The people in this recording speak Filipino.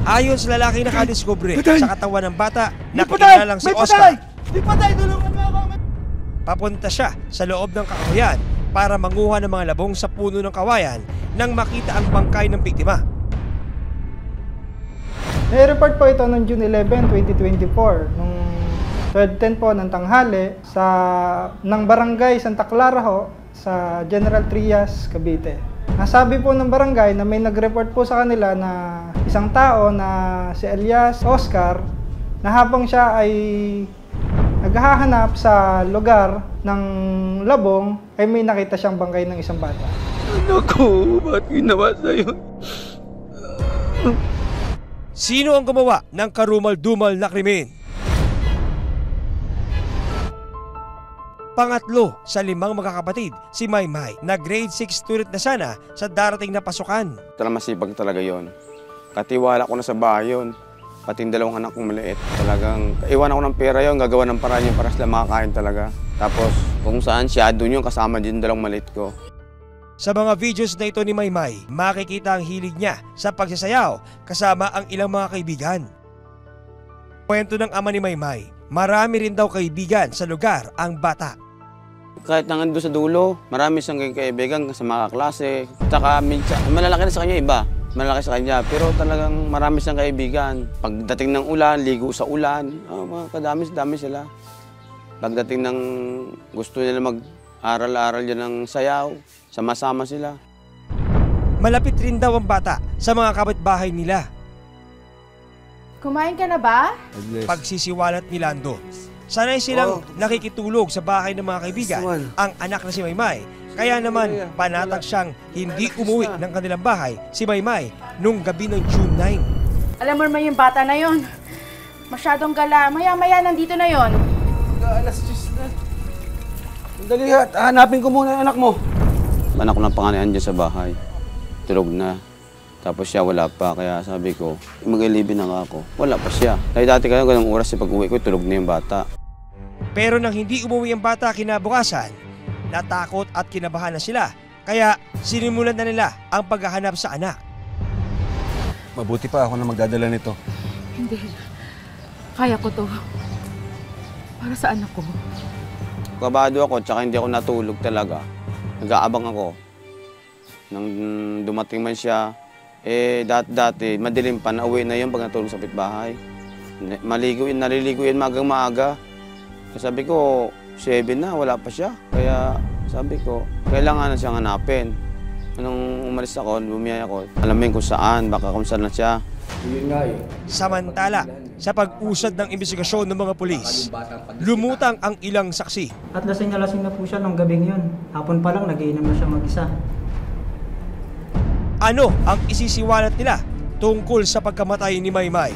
Ayon sa lalaki na nakadiskubre sa katawan ng bata, nakikita si Oscar. Papunta siya sa loob ng kakawayan para manguha ng mga labong sa puno ng kawayan nang makita ang bangkay ng biktima. Nai-report po ito noong June 11, 2024, nung 12:10 po ng tanghali ng barangay Santa Clara ho, sa General Trias, Cavite. Nasabi po ng barangay na may nag-report po sa kanila na isang tao na si Elias Oscar na habang siya ay naghahanap sa lugar ng labong ay may nakita siyang bangkay ng isang bata. Anak ko, ba't ginawa sa'yo? Sino ang gumawa ng karumal-dumal na krimen? Pangatlo sa 5 magkakapatid, si Maymay, na grade 6 student na sana sa darating na pasukan. Talagang masipag talaga yon. Katiwala ko na sa bahay yun. Pati yung 2 anak kong maliit. Talagang iwan ako ng pera yun, gagawa ng paraan yun para sila makakain talaga. Tapos kung saan siya, doon yung kasama din 2 maliit ko. Sa mga videos na ito ni Maymay, makikita ang hilig niya sa pagsasayaw kasama ang ilang mga kaibigan. Kwento ng ama ni Maymay, marami rin daw kaibigan sa lugar ang bata. Kahit nang sa dulo, marami siyang kaibigan sa mga klase. Tsaka minsan, malalaki na sa kanya iba. Malaki sa kanya, pero talagang marami siyang kaibigan. Pagdating ng ulan, ligo sa ulan, kadami-dami sila. Pagdating ng gusto nila mag-aral-aral dyan ng sayaw, sama-sama sila. Malapit rin daw ang bata sa mga kapitbahay nila. Kumain ka na ba? Pagsisiwalat ni Lando, sanay silang nakikitulog sa bahay ng mga kaibigan ang anak na si Maymay. Kaya naman panatag siyang hindi umuwi ng kanilang bahay si Maymay nung gabi ng June 9. Alam mo naman yung bata na yon. Masyadong gala. Maya-maya nandito na yon. Alas 10 na. Dali, hanapin ko muna yung anak mo. Anak ko ng panganay dyan sa bahay. Tulog na. Tapos siya wala pa. Kaya sabi ko, mag-ilibin na ako. Wala pa siya. Dahil dati kaya ganang oras pag uwi ko, tulog na yung bata. Pero nang hindi umuwi ang bata kinabukasan, natakot at kinabahan na sila. Kaya sinimulan na nila ang paghahanap sa anak. Mabuti pa ako na magdadala nito. Hindi. Kaya ko to. Para sa anak ko. Kabado ako, tsaka hindi ako natulog talaga. Nag-aabang ako. Nang dumating man siya, dati madilim pa, nauwi na yun pag natulog sa pitbahay. Naliligo yun magang maaga. Sabi ko, 7 na, wala pa siya. Kaya sabi ko, kailangan na siyang hanapin. Nung umalis ako, bumiyay ako, alamin kung saan, baka kung saan na siya. Samantala, sa pag-usad ng imbestigasyon ng mga pulis, lumutang ang ilang saksi. At lasing na po siya nung gabing yun. Hapon pa lang, nagiinom na siya mag-isa. Ano ang isisiwalat nila tungkol sa pagkamatay ni Maymay?